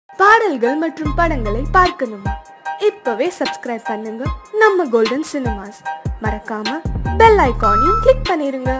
பாடல்கள் மற்றும் படங்களை பார்க்கணுமா? இப்பவே சப்ஸ்கிரைப் பண்ணுங்க நம்ம கோல்டன் சினிமாஸ். மறக்காம பெல் ஐகானையும் கிளிக் பண்ணிருங்க.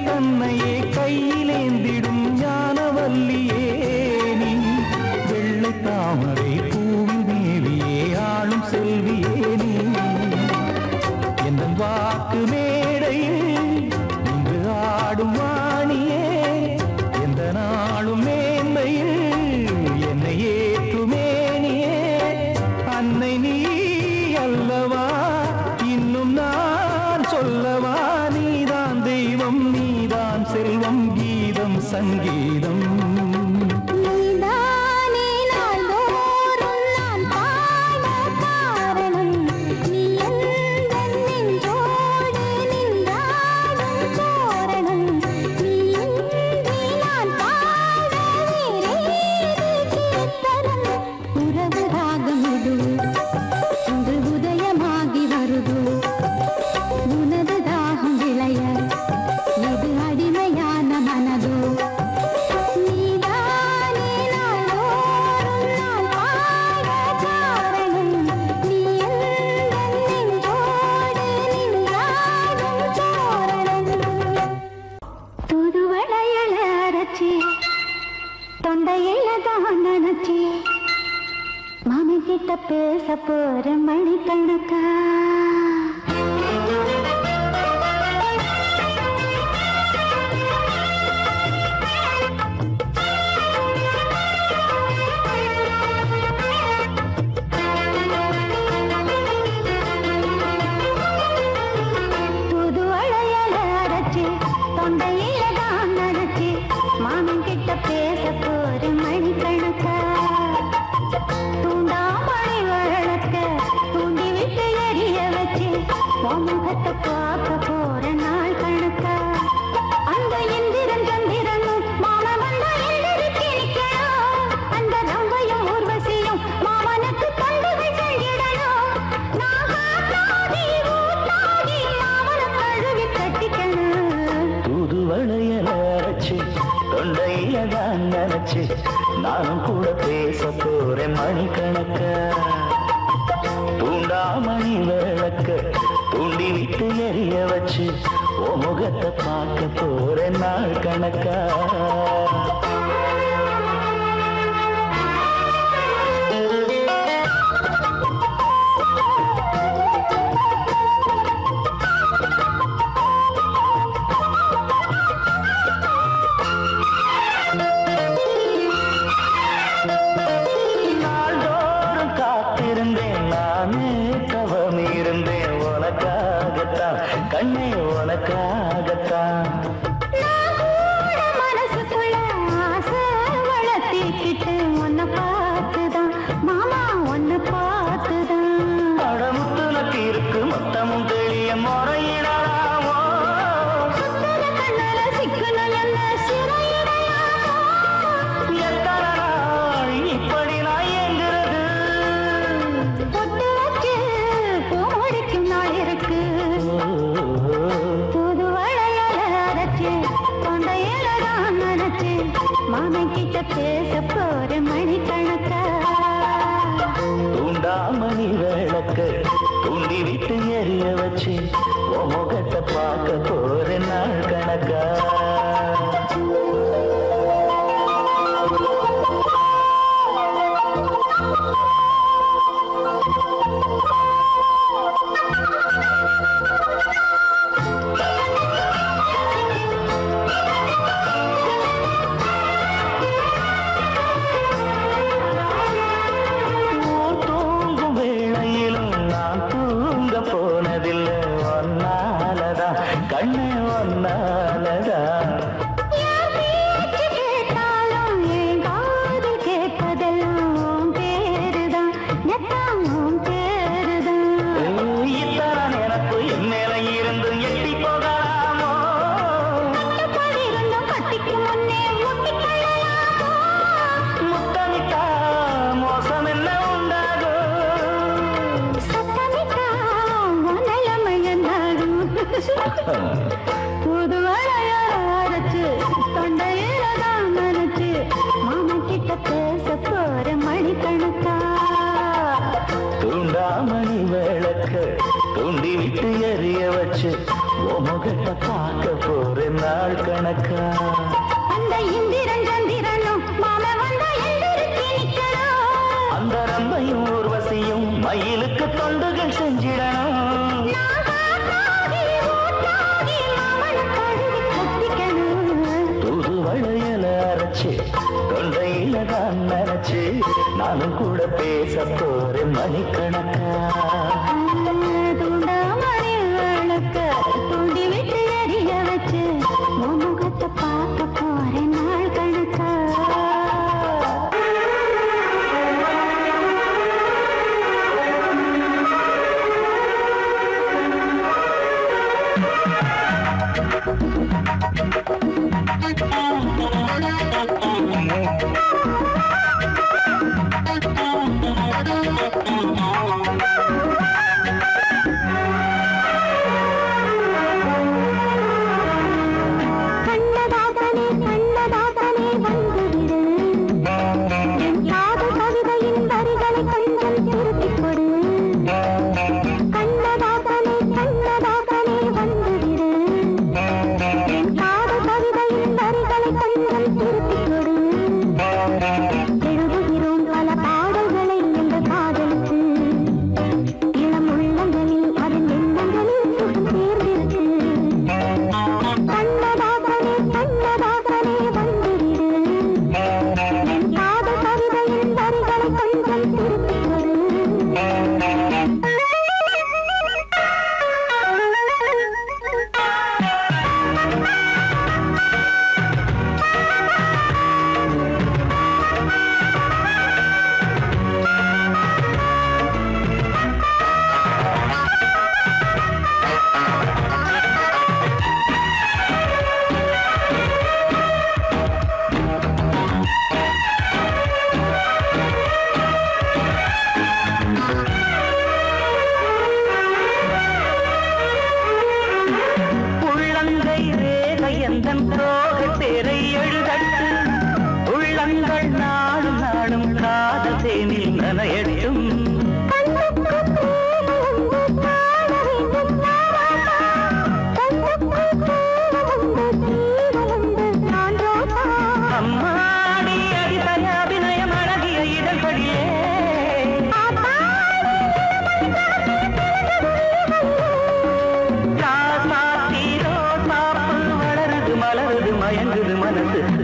தன்னையே கையிலேந்திடும் ஞானவல்லியே நீ, வெள்ளை தாமரை பூவின் தேவியே, ஆளும் செல்வியே நீ, என் வாக்கு மேடையில் இன்று ஆடும் வாணியே, எந்த நாளும் மேன்மையில் என்னை ஏற்றுமேனியே, அன்னை நீ அல்லவா இன்னும் நான் சொல்லவா, நீதான் தெய்வம் நீதான் செல்வம் கீதம் சங்கீதம். நீதானே நாள்தோறும் தொண்டையில தான் நினைச்சி மாமன் கிட்ட பேச போற மணிக்கணக்கா பேச போற மணிக்கணக்கா தூண்டாமணி வழக்க தூண்டி விட்டு எரிய வச்சு முகத்தை பார்க்க போற நாள் கணக்கா அந்த இந்திரன் சந்திரனும் மாமா வந்தா எழுதிருக்கு நிக்கணும் அந்த ரம்பையும் ஊர்வசியும் மாமனுக்கு தொண்டுகள் செஞ்சிடணும் நான் காத்தாடி ஊத்தாடி மாமனை கழுவி கட்டிக்கணும் தூது வளையல அரைச்சு தொண்டையில தான் நினைச்சு நானும் கூட பேச போறேன் மணிக்கணக்க தூண்டாமணி விளக்க தூண்டி விட்டு எரிய வச்சு ஓ முகத்தை பார்க்க போறேன் நாள் கணக்கா கண்ணே உனக்காகத்தான் மனசுக்குள்ள ஆசை வளர்த்திக்கிட்டு உன்னை பார்த்துதான் மாமா உன்னை பார்த்துதான் படமுத்து நக்கு இருக்கு மொத்தமும் தெளிய முறையிடலாமோ சுத்தர கண்ணல சிக்கணும் என்ன சிறையிடையாமோ எத்தனை நாள் இப்படி நான் எங்கிறது பொட்டு வச்சு பூ முடிக்கும் நாள் இருக்கு புது வளையல அரைச்சு தொண்டையில தான் நினைச்சு மாமன் கிட்ட பேச போற மணிக்கணக்கா தூண்டாமணி விளக்க தூண்டி விட்டு எரிய வச்சு உன் முகத்தை பார்க்க போற நாள் கணக்கா போனதில்லை ஒன்னாலதான் கண்ணு ஒன்னாலதான் கேட்டாலும் என் காது கேட்பதெல்லாம் பேருதான் எத்தாமும் பேருதான் இத்தான் எனக்கு என் மேல இருந்து எட்டி போகலாமோ இருந்தும் கட்டிக்கு முன்னே முட்டிக்கொள்ளலாமோ முத்தமிட்டா மோசம் என்ன உண்டாகும் சத்தமிட்டா நிலைமையந்தாடும் புது வளைய அரைச்சு தொண்டையில தான் நினைச்சு மாமன் கிட்ட பேச போற மணிக்கணக்கா தூண்டாமணி விளக்க தூண்டி விட்டு எரிய வச்சு உன் முகத்தை பார்க்க போற நாள் கணக்கா அந்த இந்திரன் சந்திரனும் மாமன் வந்தா எழுதிருக்கு நிக்கணும் அந்த ரம்பையும் ஊர்வசியும் மயிலுக்கு தொண்டுகள் செஞ்சிடணும் தூது வளையல அரைச்சு தொண்டையில தான் நினைச்சு நானும் கூட பேச போறேன் மணிக்கணக்கா தூண்டாமணி விளக்க தூண்டி விட்டு எரிய வச்சு முகத்தை பார்க்க போறேன் நாள் கணக்கா கண்ணதாசனே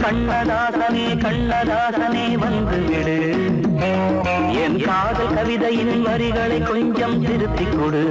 கண்ணதாசனே கண்ணதாசனே வந்து விடு என் காதல் கவிதையின் வரிகளை கொஞ்சம் திருத்திக் கொடு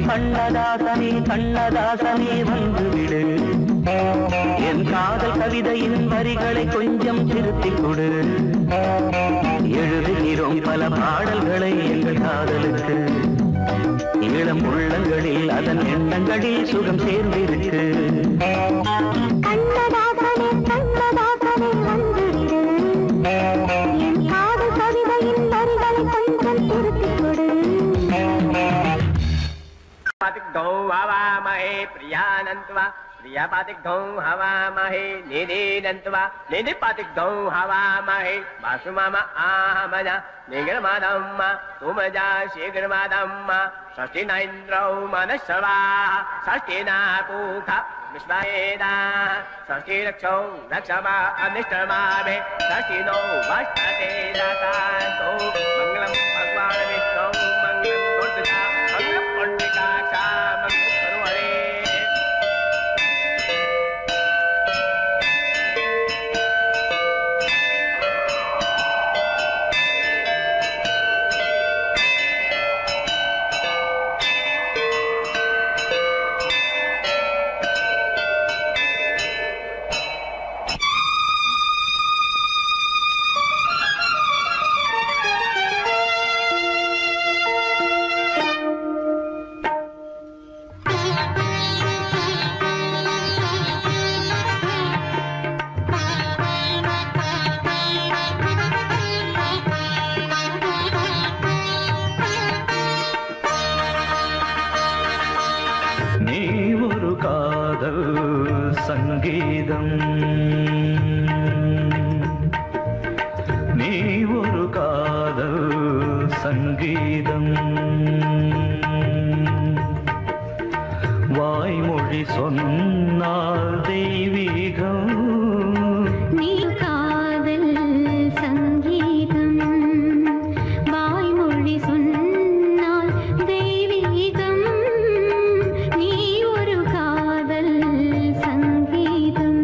கண்ணதாசனே கண்ணதாசனே வந்து விடு என் காதல் கவிதையின் வரிகளை கொஞ்சம் திருத்திக் கொடு எழுதுகிறோம் பல பாடல்களை எங்கள் காதலுக்கு இளம் உள்ளங்களில் அதன் எண்ணங்களில் சுகம் சேர்ந்திருக்கு கண்ணதாசனே கண்ணதாசனே வந்து விடு என் காதல் கவிதையின் வரிகளை கொஞ்சம் திருத்திக் கொடு पातिग्धौ हवामहे प्रियानन्त्वा प्रियपातिग्धौ हवामहे निधिनन्त्वा निधिपातिग्धौ हवामहे वासुमम आहमज निगर्मदम्म तुमजा शीघ्रमदम्म षष्ठिनैन्द्रौ मनश्रवा षष्ठिना पूख विश्ववेदा षष्ठिरक्षौ रक्षमा अनिष्टमामे षष्ठिनो वष्टते दातान्तो मङ्गलं भगवान् विष्णौ मङ्गलं दुर्गा मङ्गलं पुण्डिकाक्षा मङ्गलं सर्वरे சங்கீதம் நீ ஒரு காதல் சங்கீதம் வாய்மொழி சொன்னால் தெய்வீகம் நீ காதல் சங்கீதம் வாய்மொழி சொன்னால் தெய்வீகம் நீ ஒரு காதல் சங்கீதம்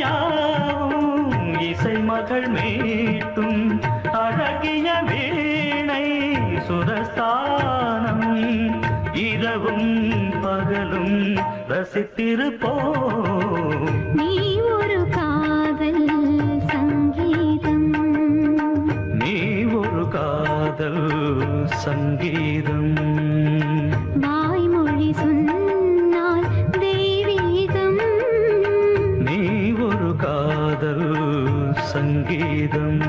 கடலனையாவும் இசை மகள் மீட்டும் அழகு அழகிய வீணை சுரஸ்தானம் இரவும் பகலும் ரசித்திருப்போம். நீ ஒரு காதல் சங்கீதம், நீ ஒரு காதல் சங்கீதம். வாய்மொழி சொன்னால் தெய்வீகம், நீ ஒரு காதல் சங்கீதம்.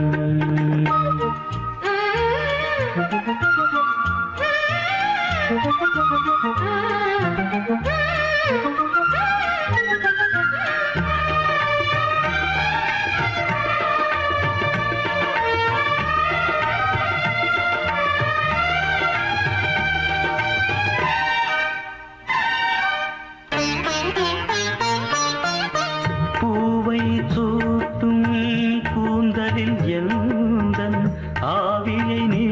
பூவை சூட்டும் கூந்தலில் எந்தன் ஆவியை நீ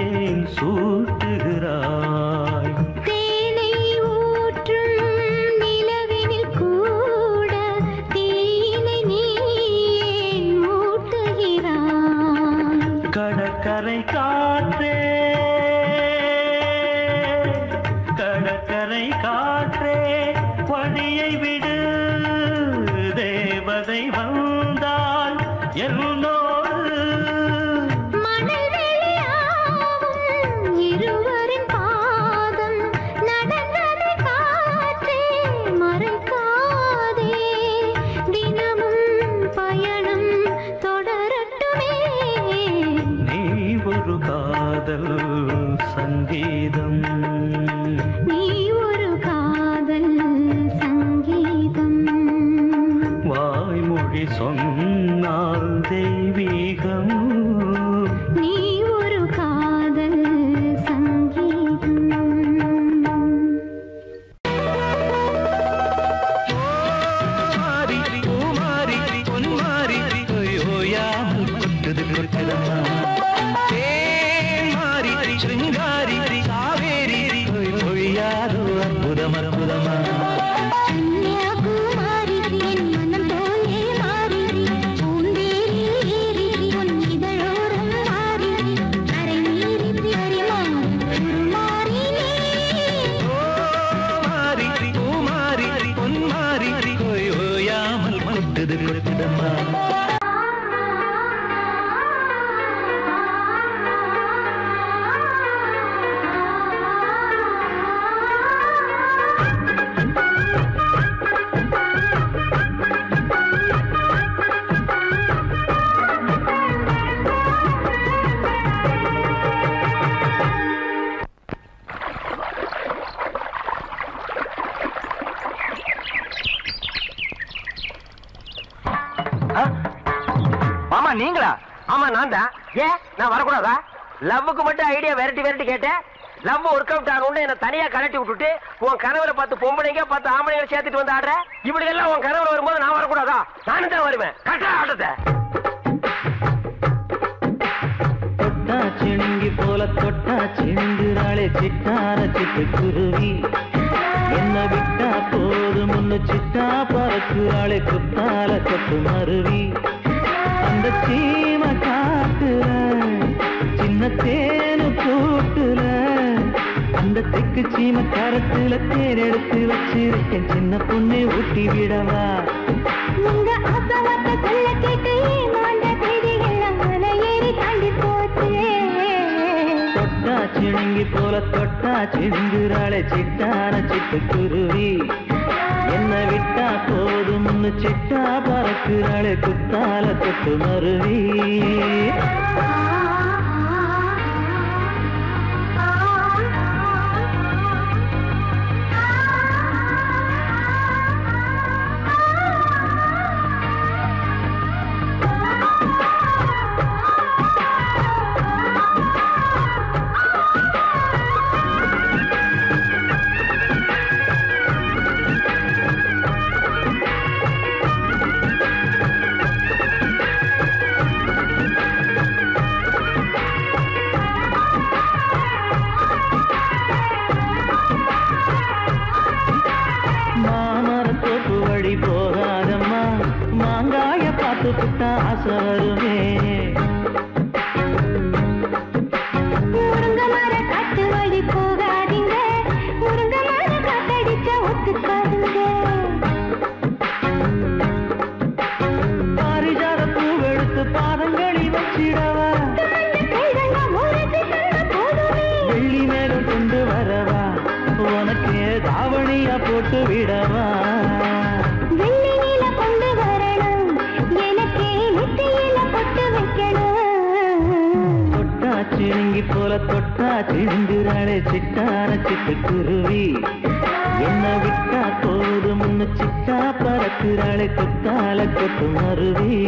ஏன் சூட்டுகிறாய்? தேனை ஊற்றும் நிலவினில் கூட தீனை நீ ஏன் மூட்டுகிறாய்? கடற்கரை காற்றே, கடற்கரை காற்றே வழியை விடு. தேவதை வந்தால் என்னோடு மணல் வெளியாகும் இருவரின் பாதம் நடந்தது காற்றே மறைக்காதே. தினமும் பயணம் தொடரட்டுமே. நீ ஒரு காதல் சங்கீதம். நீ ஒரு காதல் சங்கீதம், வாய்மொழி சொன்னால் தெய்வீகம். நீ ஒரு காதல் சங்கீதம். மாறி பூமாரி பொன்மாரி ஓயாமல் கொட்டுது கொட்டுதம்மா. தேன்மாரி சிருங்காரி காவேரி பொழியாதோ அற்புதம் அற்புதமா. கன்னியாகுமரி என் மனம் போலே மாறி, பூந்தேரில் ஏறி உன் இதழோரம் மாறி, கரை மீறி பரிமாறி மாறி பூமாரி பொன்மாரி ஓயாமல் கொட்டுது கொட்டுதம்மா. மாமா நீங்களா? ஆமா நான் தான். ஏன் நான் வரக்கூடாதா? லவ்வுக்கு மட்டும் ஐடியா விரட்டி விரட்டி கேட்டேன். லவ் ஒர்க் அவுட் ஆகணும்னு என்ன தனியா கலட்டி விட்டுட்டு உன் கணவரை பார்த்து பொம்பளைங்க பார்த்து ஆம்பளைங்க சேர்த்துட்டு வந்து ஆடுற. இப்படி எல்லாம் உன் கணவர் வரும்போது நான் வரக்கூடாதா? நானும் தான் வருவேன். கரெக்டா ஆட்டத்தை தொட்டா சிணுங்கி போல தொட்டா சிணுங்குறாளே சிட்டார சிட்டுக்குருவி. என்ன விட்டா போதும் முன்னு சிட்டா பறக்குறாளே குத்தால கொத்து மருவி. அந்த சீம காட்டுல சின்ன தேனு கூட்டுல அந்த தெக்கு சீம கரத்துல தேர் எடுத்து வச்சிருக்கேன். சின்ன பொண்ணை ஊட்டி விடவா? உங்க அசவத்தை சொல்ல கேட்டு ஏமாந்த தேதியெல்லாம் மலை ஏறி தாண்டி போச்சு. தொட்டா சிணுங்கி போல தொட்டா சிணுங்குறாளே சிட்டார சிட்டுக்குருவி. என்ன விட்டா போதும் சிட்டா பறக்குறாளே குத்தால கொத்து மருவி. கொடுத்து விடவா வெள்ளி நீல கொண்டு வரணும் எனக்கே நெத்தியில பொட்டு வைக்கணும் தொட்டா சிணுங்கி போல தொட்டா சிணுங்குறாளே சிட்டான சிட்டுக்குருவி என்ன விட்டா போதும் முன்னு சிட்டா பறக்குறாளே கொத்தால கொத்து மருவி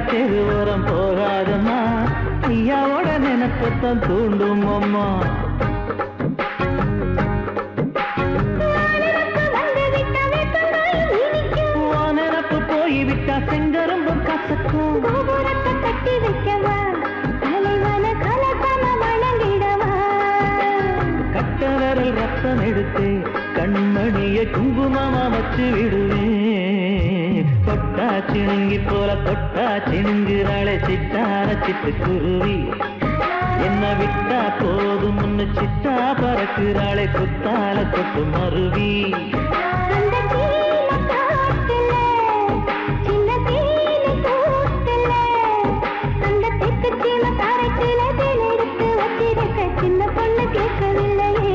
தெருவோரம் போகாதம்மா ஐயாவோட நினைப்பத்தான் தூண்டும் அம்மா நினப்பு போய்விட்டா செங்கரும்பு கசக்கும் கட்டி வைக்கவா தலைவன கலசம வணங்கிடவா கட்ட விரல் ரத்தம் எடுத்து கண்மணிய குங்குமமா வச்சு விடுவேன் தொட்டா சிணுங்கி போல தொட்டா சிணுங்குறாளே சிட்டார சிட்டுக்குருவி என்ன விட்டா போதும் முன்னு சிட்டா பறக்குறாளே குத்தால கொத்து மருவி சின்ன பொண்ணு கேட்கவில்லையே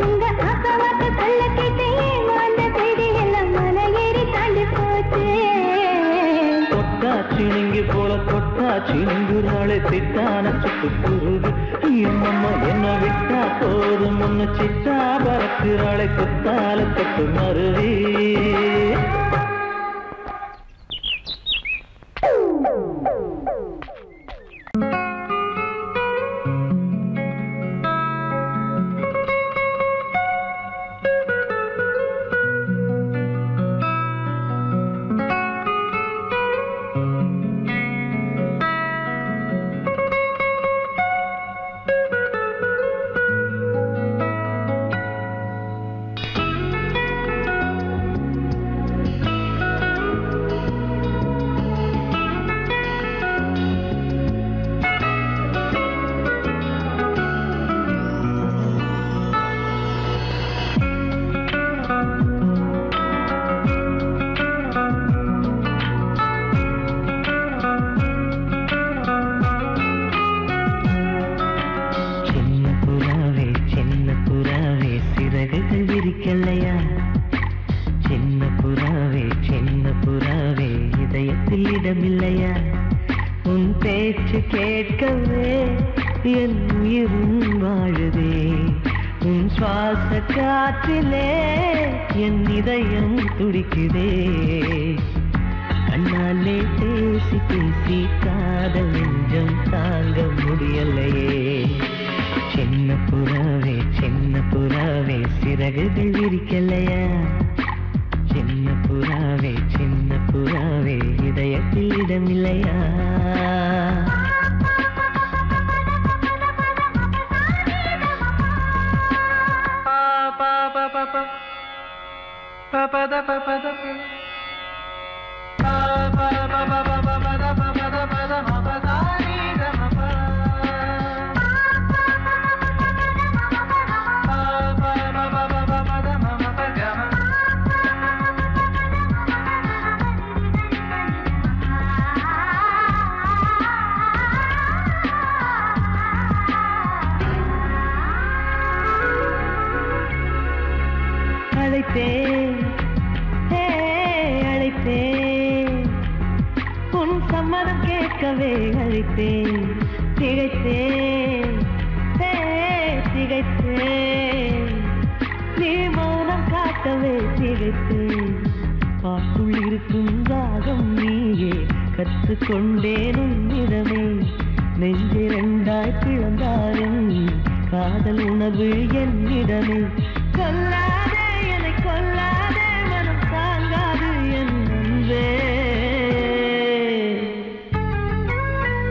உங்க ஆசவாட்ட சொல்ல கேட்டேன் அந்த செய்தி எல்லாம் மலையேறி தாண்டி போச்சு தொட்டா சிணுங்கி போல தொட்டா சிணுங்குறாளே சிட்டான சிட்டுக்குருவி என்னம்மா என்ன விட்டா போதும் முன்னு சிட்டா பறக்குறாளே குத்தால கொத்து மருவி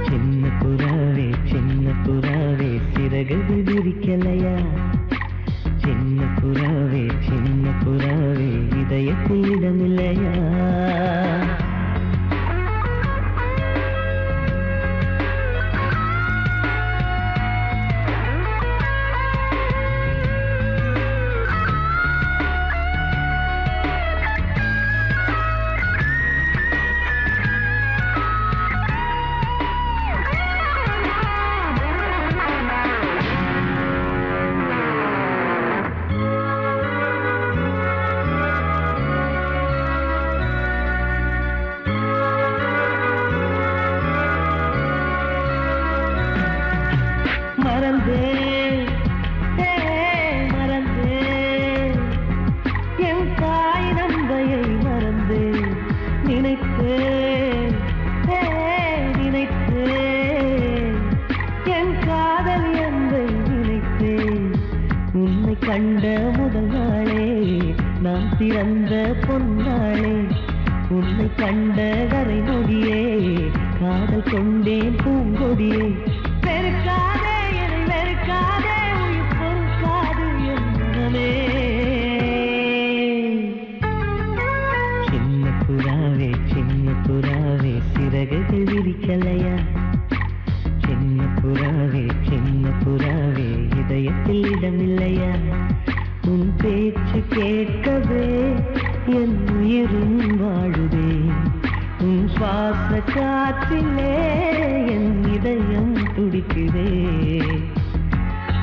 சின்ன கண்ட முதல் நாளே நான் பிறந்த பொன்னாளே உன்னை கண்ட கரை நொடியே காதல் கொண்டேன் பூங்கொடியே வெறுக்காதே என்னை வெறுக்காதே உயிர் பொறுக்காது என்னமே சின்ன புறாவே சிறகுகள் விரிக்கலையா சின்ன புறாவே இதயத்தில் இடமில்லையா உன் பேச்சு கேட்கவே என் உயிரும் வாழுதே உன் சுவாச காற்றிலே என் இதயம் துடிக்குதே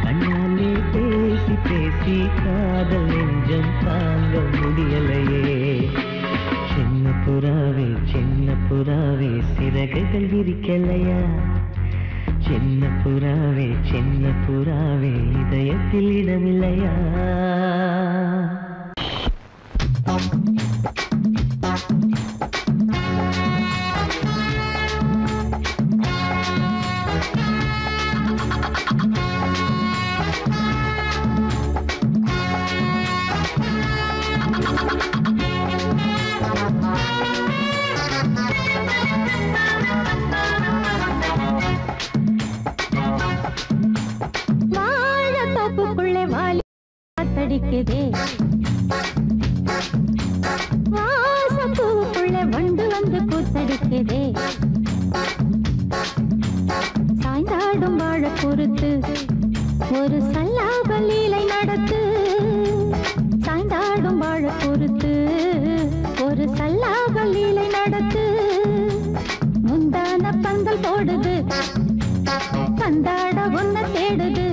கண்ணாலே பேசி பேசி காதல் நெஞ்சம் தாங்க முடியலையே சின்ன புறாவே சிறகுகள் விரிக்கலையா சின்ன புறாவே இதயத்தில் இடமில்லையா வாசப்பூக்குள்ள வண்டு வந்து கூத்தடிக்குதே சாய்ந்தாடும் வாழ பொறுத்து ஒரு சல்லாப லீலை நடத்து சாய்ந்தாடும் வாழ பொறுத்து ஒரு சல்லாப லீலை நடத்து முந்தான பந்தல் போடுது பந்தாட ஒன்ன தேடுது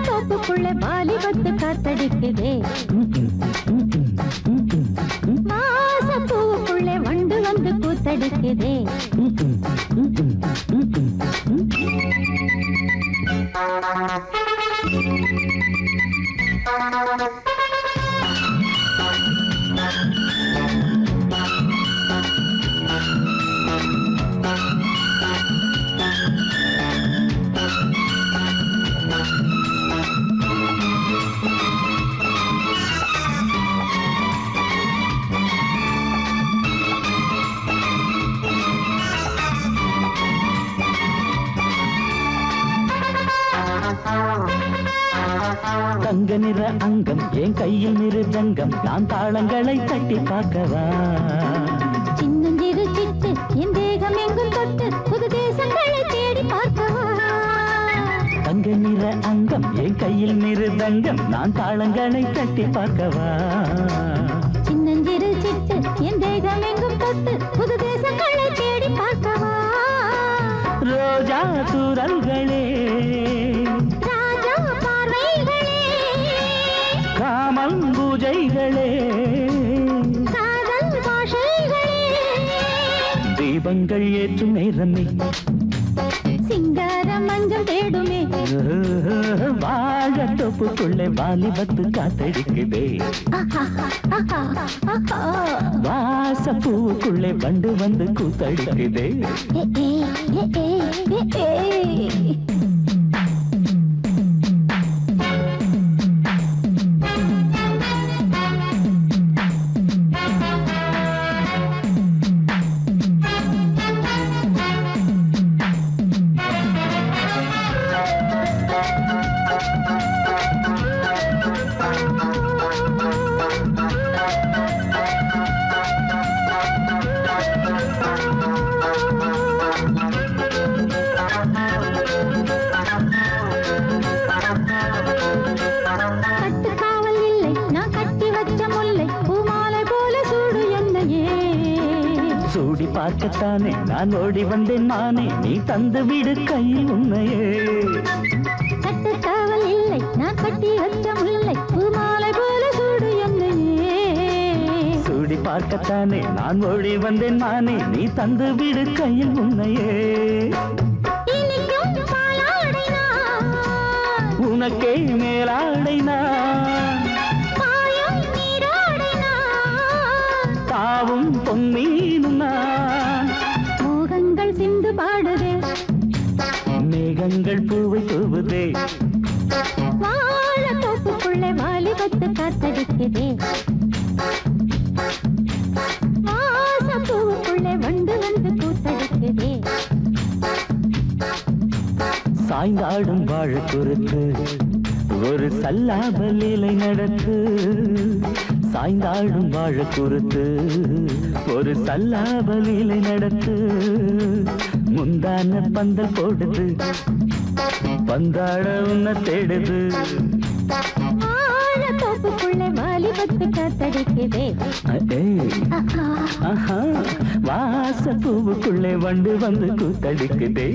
தோப்புக்குள்ள வாலிபத்து காத்தடிக்குதே மாசப்பூவுக்குள்ள வண்டு வந்து கூத்தடிக்குதே தங்க நிற அங்கம் என் கையில் மிருதங்கம் நான் தாளங்களை தட்டி பார்க்கவா சின்னஞ்சிறு சிட்டு என் தேகம் எங்கும் தொட்டு புது தேசங்களை தேடி பார்க்கவா தங்க நிற அங்கம் என் கையில் மிருதங்கம் நான் தாளங்களை தட்டி பார்க்கவா சின்னஞ்சிறு சிட்டு என் தேகம் எங்கும் தொட்டு புது தேசங்களை தேடி பார்க்கவா ரோஜா தூரல்களே ராஜா பார்வைகளே காமல் பூஜைகளே காதல் பாஷைகளே தீபங்கள் ஏற்றும் நேரமே சிங்கார மஞ்சள் தேடுமே வாழ தொப்புக்குள்ளே வாலிபத்து காத்தடிக்குதே வாசப்பூவுக்குள்ளே வண்டு வந்து கூத்தடிக்குதே சூடி பார்க்கத்தானே நான் ஓடி வந்தேன் மானே நீ தந்து விடு கையில் உன்னையே கட்டுக்காவல் இல்லை நான் கட்டி வச்ச முல்லை பூமாலை போல சூடு என்னையே சூடி பார்க்கத்தானே நான் ஓடி வந்தேன் மானே நீ தந்து விடு கையில் உன்னையே உனக்கே மேலாடைனா தாவும் பொன்னீனும் மோகங்கள் சிந்து பாடுதே மேகங்கள் பூவை தூவுதே வாழ கூத்தடிக்குதே வாசப்பூவுக்குள்ளே வண்டு வந்து கூத்தடிக்குதே சாய்ந்தாடும் வாழ குறுத்து ஒரு சல்லாப லீலை நடத்து சாய்ந்தாடும் வாழ குறுத்து ஒரு சல்லாப லீலை நடத்து முந்தான பந்தல் போடுது பந்தாட உன்னை தேடுது தோப்புக்குள்ளே வாலிபத்து காத்தடிக்குதே வாச பூவுக்குள்ளே வண்டு வந்து கூத்தடிக்குதே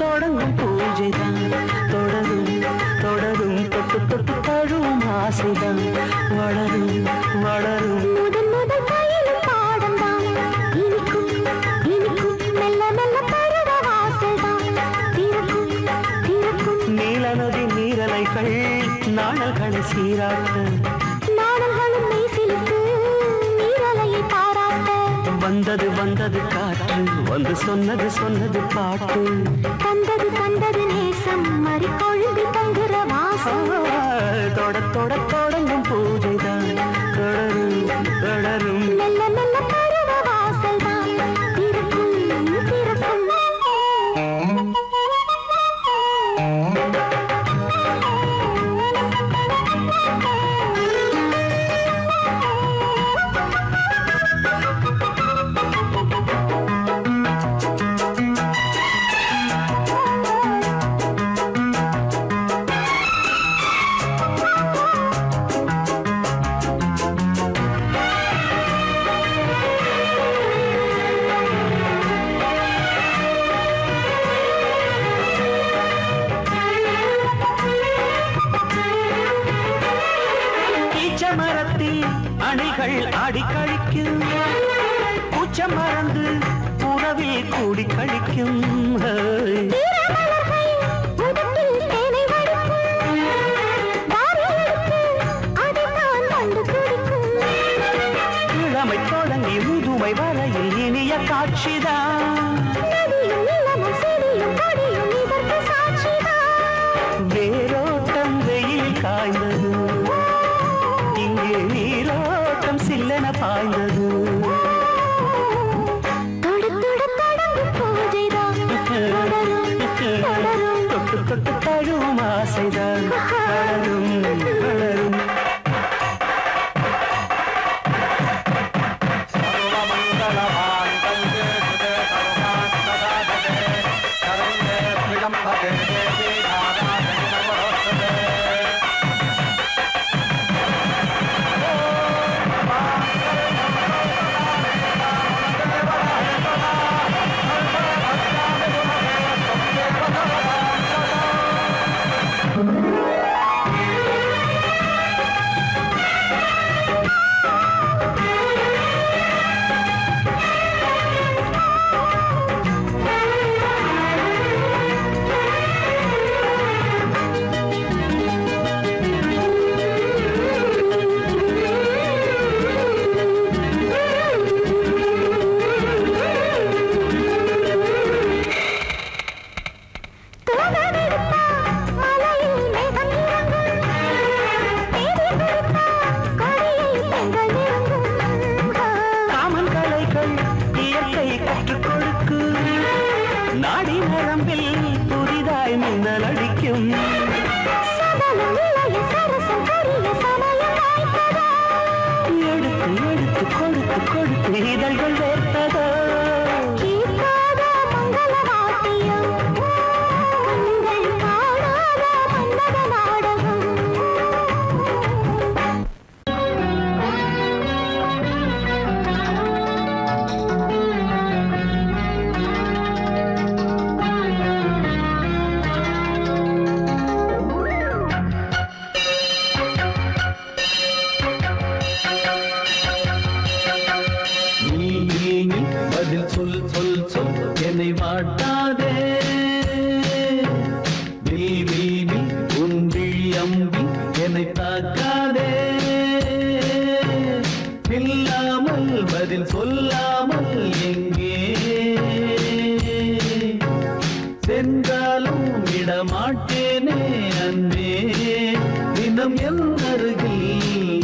தொடங்கும் பூஜைதான் தொடரும் தொடரும் தொட்டு தொட்டு தழுவும் ஆசைதான் வளரும் வளரும் முதன் முதல் கையிலும் பாடம்தான் இனிக்கும் இனிக்கும் மெல்ல மெல்ல பருவ வாசல்தான் திறக்கும் திறக்கும் நீல நதி நீரலைகள் நாணல்களை சீராட்ட நாணல்களும் மெய்சிலுக்கு நீரலையை பாராட்ட வந்தது வந்தது காற்று வந்து சொன்னது சொன்னது பாட்டு தந்தது தந்தது நேசம் மறி கொழுந்து தங்குற வாசம் தொட தொட தொடங்கும் பூஜைதான் தொடரும் தொடரும் மெல்ல மெல்ல பருவ வாசல்தான் திறக்கும் திறக்கும் அணைகள் ஆடி கழிக்கும் பூச்ச மறந்து உறவில் கூடி கழிக்கும் இளமை தொடங்கி முதுமை வரையில் இனிய காட்சிதான் வேரோட்டம் வெயில் காய்ந்தது இங்கே நீரோட்டம் சில்லென பாய்ந்தது தொட்டு தொட்டு தழுவும் ஆசைதான் வளரும் வளரும் சொல் சொல் சொல் என்னை வாட்டாதே வில் வில் வில் உன் விழி அம்பி என்னை தாக்காதே இல்லாமல் பதில் சொல்லாமல் எங்கே சென்றாலும் விடமாட்டேனே அன்பே தினம் என் அருகில்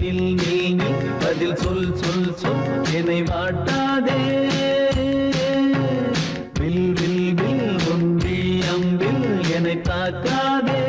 நில் நில் நில் பதில் சொல் சொல் சொல் என்னை வாட்டாதே வில் வில் வில் உன் விழி அம்பில் என்னை தாக்காதே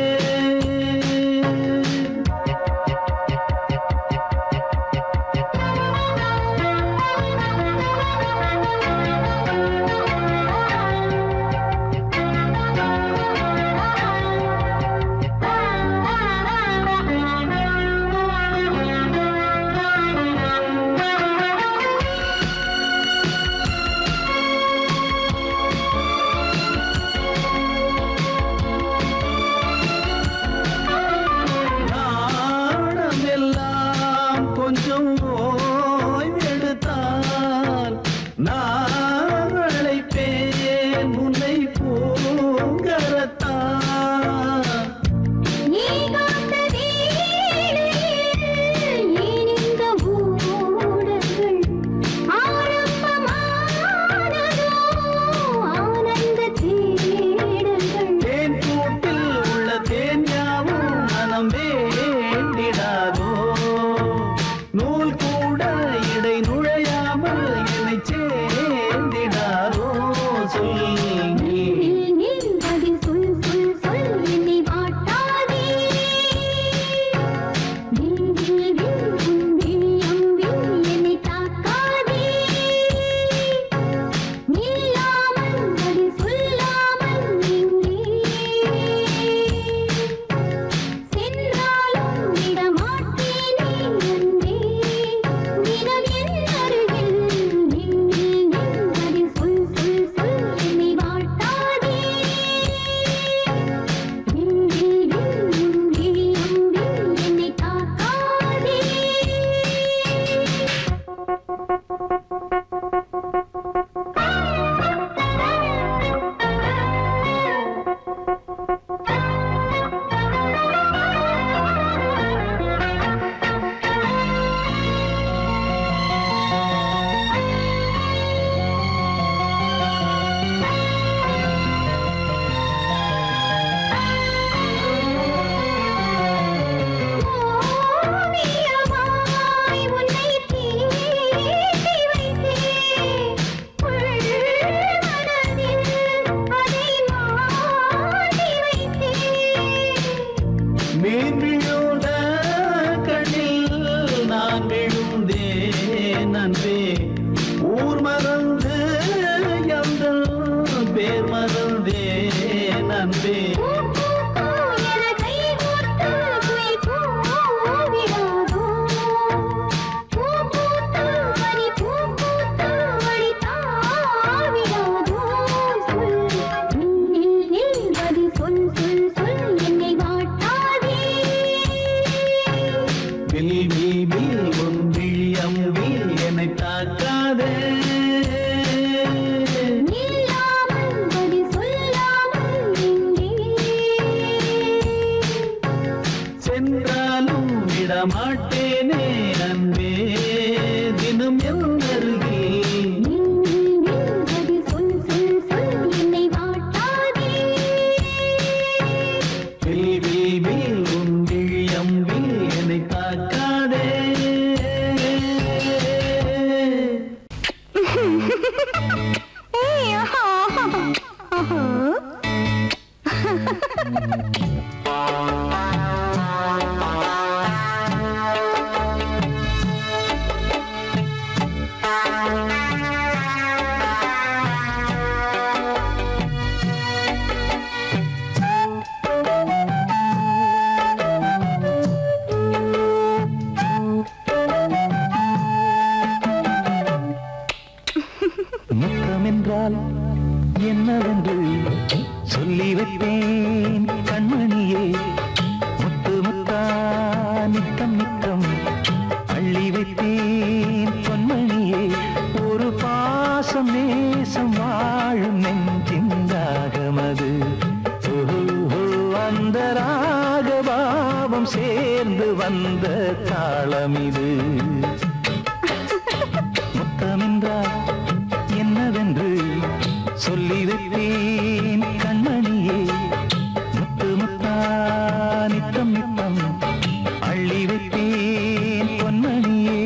நேசம் வாழும் நெஞ்சிந்தாகமது அந்த ராகபாவம் சேர்ந்து வந்த தாளமிது முத்தமென்றால் என்னவென்று சொல்லி வைப்பேன் கண்மணியே முத்து முத்தா நித்தம் நித்தம் அள்ளி வைப்பேன் பொன்மணியே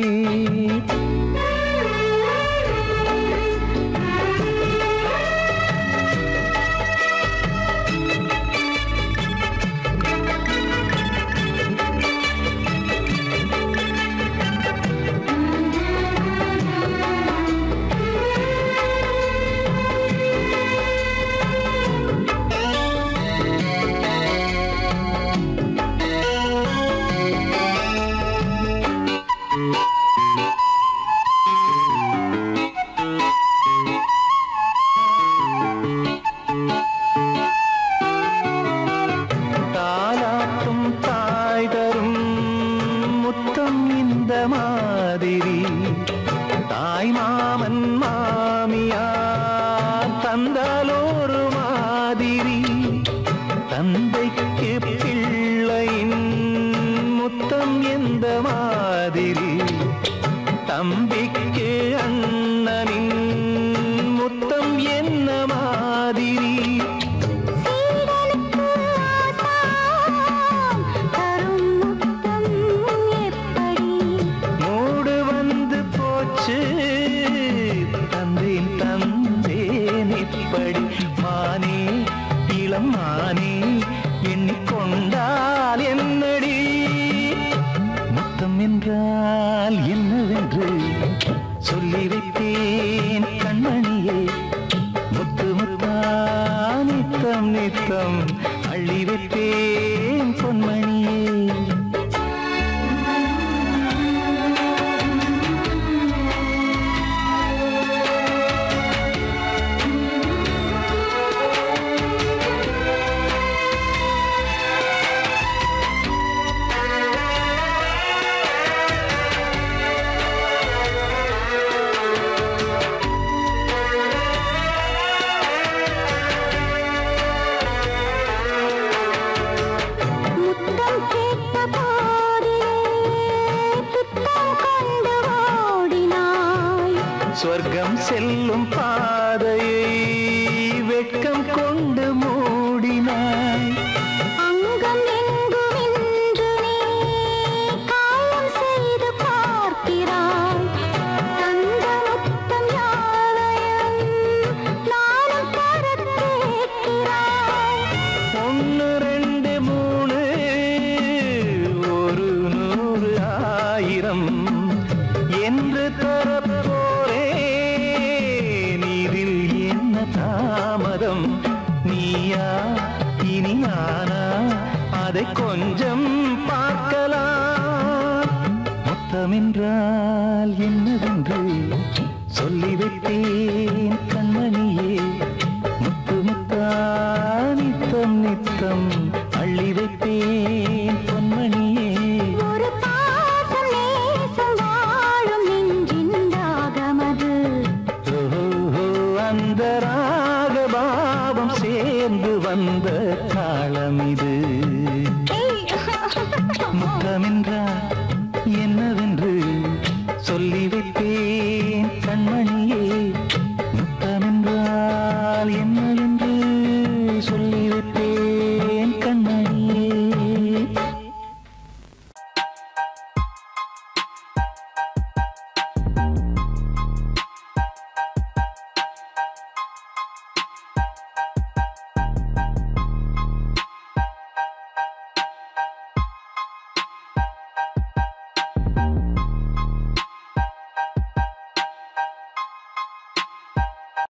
சொர்க்கம் செல்லும் பாதையை வெட்கம் கொண்டு மூடினாய். அங்கம் எங்கும் இன்று நீ காயம் செய்து பார்க்கிறாய். தந்த முத்தம் யாவையும் நானும் தரக் கேட்கிறாய். 1 2 3 1 100 1000 என்று தாமதம் நீயா இனி நானா அதை கொஞ்சம் பார்க்கலாம். முத்தமென்றால் என்னவென்று சொல்லிவிட்டேன் கண்மணியே. முத்து முத்தா நித்தம் நித்தம் அள்ளி வைப்பேன் பொன்மணியே. ஒரு பாசம் நேசம் வாழும் நெஞ்சின் ராகமது. அந்த ராகபாவம் சேர்ந்து வந்த தாளம் இது. முத்தமென்ற